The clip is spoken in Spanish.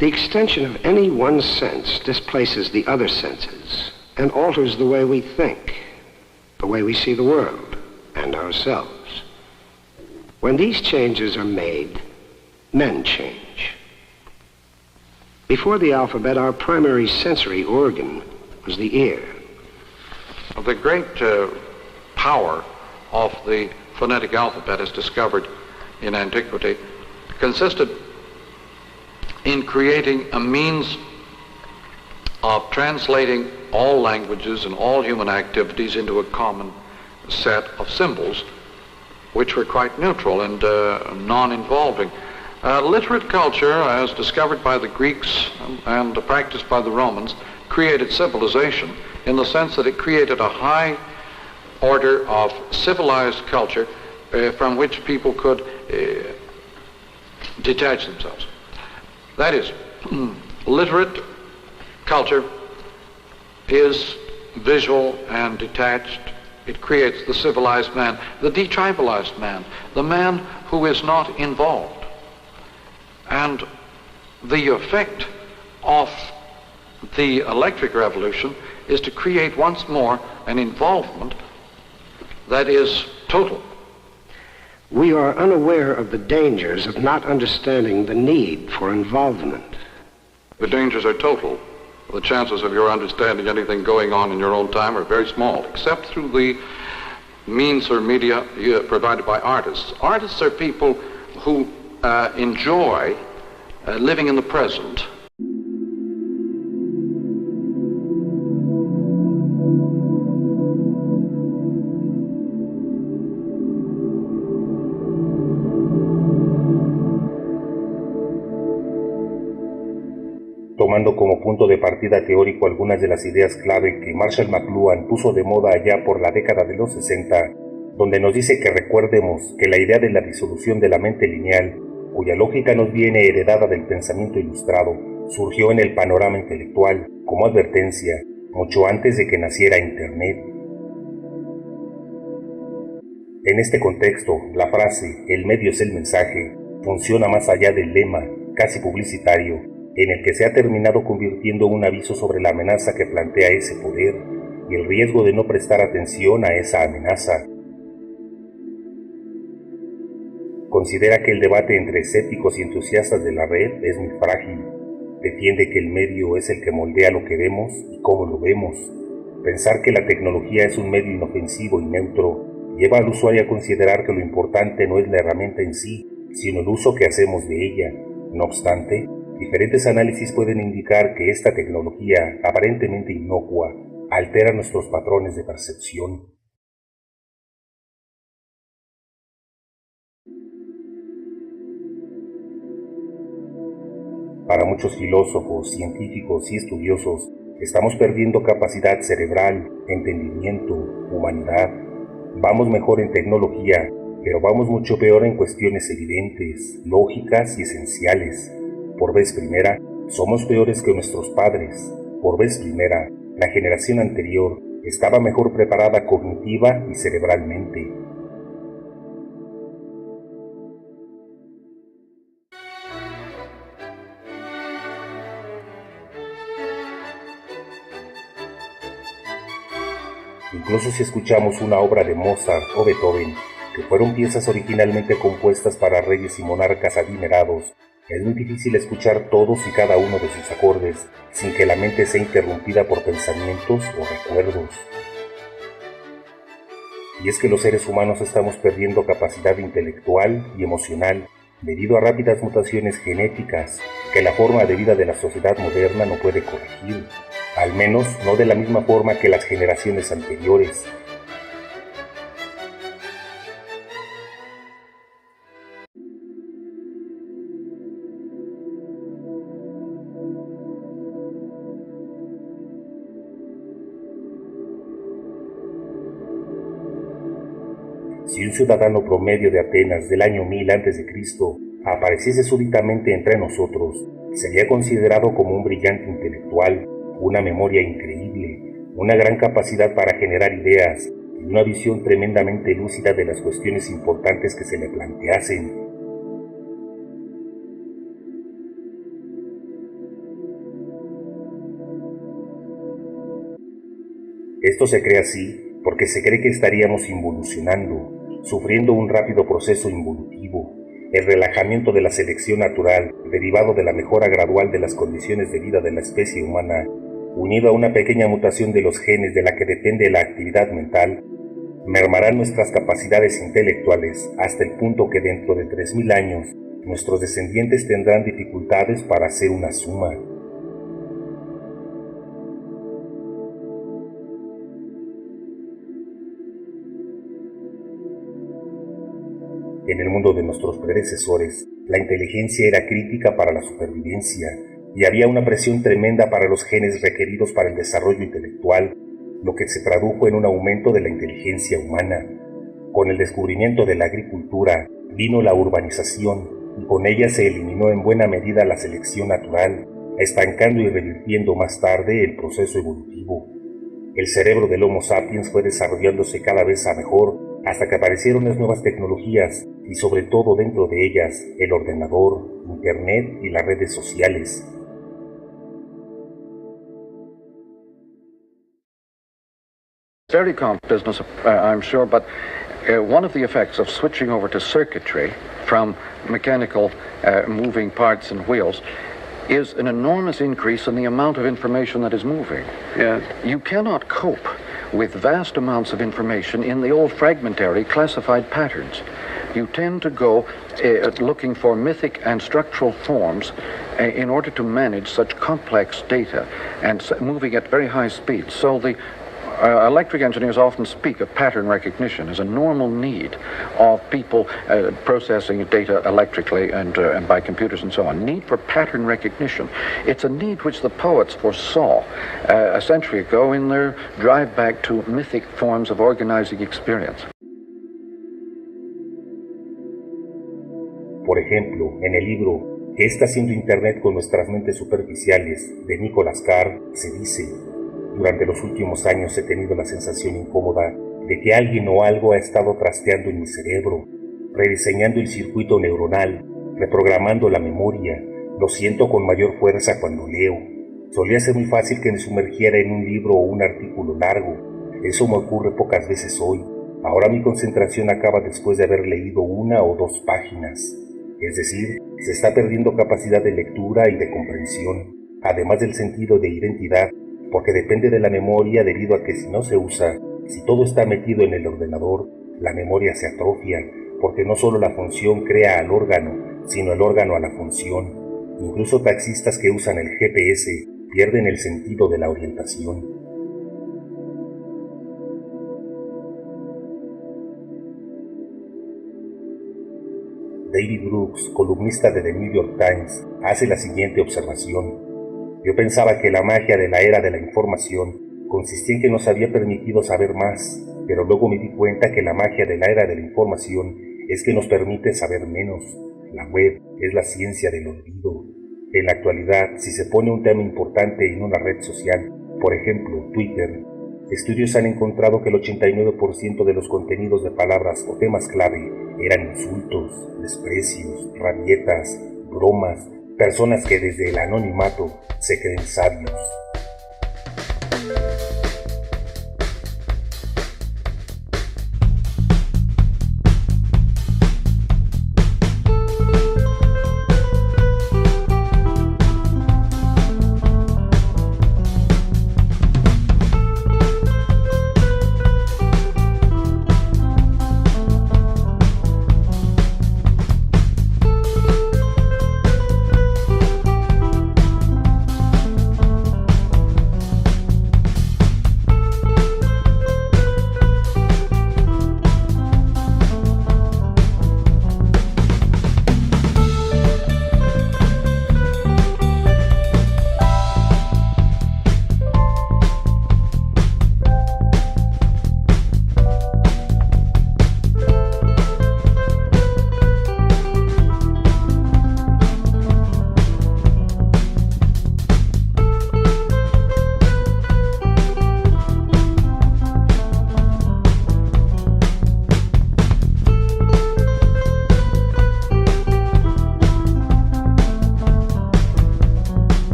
The extension of any one sense displaces the other senses and alters the way we think, the way we see the world and ourselves. When these changes are made, men change. Before the alphabet, our primary sensory organ was the ear. The great power of the phonetic alphabet, as discovered in antiquity, consisted in creating a means of translating all languages and all human activities into a common set of symbols, which were quite neutral and non-involving. Literate culture, as discovered by the Greeks and practiced by the Romans, created civilization in the sense that it created a high order of civilized culture from which people could detach themselves. That is, literate culture is visual and detached. It creates the civilized man, the detribalized man, the man who is not involved. And the effect of the electric revolution is to create once more an involvement that is total. We are unaware of the dangers of not understanding the need for involvement. The dangers are total. The chances of your understanding anything going on in your own time are very small, except through the means or media provided by artists. Artists are people who enjoy living in the present. Tomando como punto de partida teórico algunas de las ideas clave que Marshall McLuhan puso de moda allá por la década de los 60, donde nos dice que recuerdemos que la idea de la disolución de la mente lineal, cuya lógica nos viene heredada del pensamiento ilustrado, surgió en el panorama intelectual como advertencia mucho antes de que naciera Internet. En este contexto, la frase "el medio es el mensaje" funciona más allá del lema, casi publicitario, en el que se ha terminado convirtiendo un aviso sobre la amenaza que plantea ese poder y el riesgo de no prestar atención a esa amenaza. Considera que el debate entre escépticos y entusiastas de la red es muy frágil. Defiende que el medio es el que moldea lo que vemos y cómo lo vemos. Pensar que la tecnología es un medio inofensivo y neutro lleva al usuario a considerar que lo importante no es la herramienta en sí, sino el uso que hacemos de ella. No obstante, diferentes análisis pueden indicar que esta tecnología, aparentemente inocua, altera nuestros patrones de percepción. Para muchos filósofos, científicos y estudiosos, estamos perdiendo capacidad cerebral, entendimiento, humanidad. Vamos mejor en tecnología, pero vamos mucho peor en cuestiones evidentes, lógicas y esenciales. Por vez primera, somos peores que nuestros padres. Por vez primera, la generación anterior estaba mejor preparada cognitiva y cerebralmente. Incluso si escuchamos una obra de Mozart o Beethoven, que fueron piezas originalmente compuestas para reyes y monarcas adinerados, es muy difícil escuchar todos y cada uno de sus acordes sin que la mente sea interrumpida por pensamientos o recuerdos. Y es que los seres humanos estamos perdiendo capacidad intelectual y emocional debido a rápidas mutaciones genéticas que la forma de vida de la sociedad moderna no puede corregir, al menos no de la misma forma que las generaciones anteriores. Si un ciudadano promedio de Atenas del año 1000 a.C. apareciese súbitamente entre nosotros, sería considerado como un brillante intelectual, una memoria increíble, una gran capacidad para generar ideas y una visión tremendamente lúcida de las cuestiones importantes que se le planteasen. Esto se cree así porque se cree que estaríamos involucionando, sufriendo un rápido proceso involutivo, el relajamiento de la selección natural derivado de la mejora gradual de las condiciones de vida de la especie humana, unido a una pequeña mutación de los genes de la que depende la actividad mental, mermarán nuestras capacidades intelectuales hasta el punto que dentro de 3000 años nuestros descendientes tendrán dificultades para hacer una suma. En el mundo de nuestros predecesores, la inteligencia era crítica para la supervivencia y había una presión tremenda para los genes requeridos para el desarrollo intelectual, lo que se tradujo en un aumento de la inteligencia humana. Con el descubrimiento de la agricultura vino la urbanización y con ella se eliminó en buena medida la selección natural, estancando y revirtiendo más tarde el proceso evolutivo. El cerebro del Homo sapiens fue desarrollándose cada vez a mejor hasta que aparecieron las nuevas tecnologías y sobre todo dentro de ellas el ordenador, internet y las redes sociales. Very complex business, I'm sure, but one of the effects of switching over to circuitry from mechanical moving parts and wheels is an enormous increase in the amount of information that is moving. Yes. You cannot cope with vast amounts of information in the old fragmentary classified patterns. You tend to go looking for mythic and structural forms in order to manage such complex data and moving at very high speeds. So the electric engineers often speak of pattern recognition as a normal need of people processing data electrically and by computers and so on. Need for pattern recognition. It's a need which the poets foresaw a century ago in their drive back to mythic forms of organizing experience. Por ejemplo, en el libro ¿Qué está haciendo Internet con nuestras mentes superficiales?, de Nicholas Carr, se dice: durante los últimos años he tenido la sensación incómoda de que alguien o algo ha estado trasteando en mi cerebro, rediseñando el circuito neuronal, reprogramando la memoria. Lo siento con mayor fuerza cuando leo. Solía ser muy fácil que me sumergiera en un libro o un artículo largo. Eso me ocurre pocas veces hoy. Ahora mi concentración acaba después de haber leído 1 o 2 páginas. Es decir, se está perdiendo capacidad de lectura y de comprensión, además del sentido de identidad, porque depende de la memoria debido a que si no se usa, si todo está metido en el ordenador, la memoria se atrofia, porque no solo la función crea al órgano, sino el órgano a la función. Incluso taxistas que usan el GPS pierden el sentido de la orientación. David Brooks, columnista de The New York Times, hace la siguiente observación: yo pensaba que la magia de la era de la información consistía en que nos había permitido saber más, pero luego me di cuenta que la magia de la era de la información es que nos permite saber menos. La web es la ciencia del olvido. En la actualidad, si se pone un tema importante en una red social, por ejemplo, Twitter, estudios han encontrado que el 89% de los contenidos de palabras o temas clave eran insultos, desprecios, rabietas, bromas, personas que desde el anonimato se creen sabios.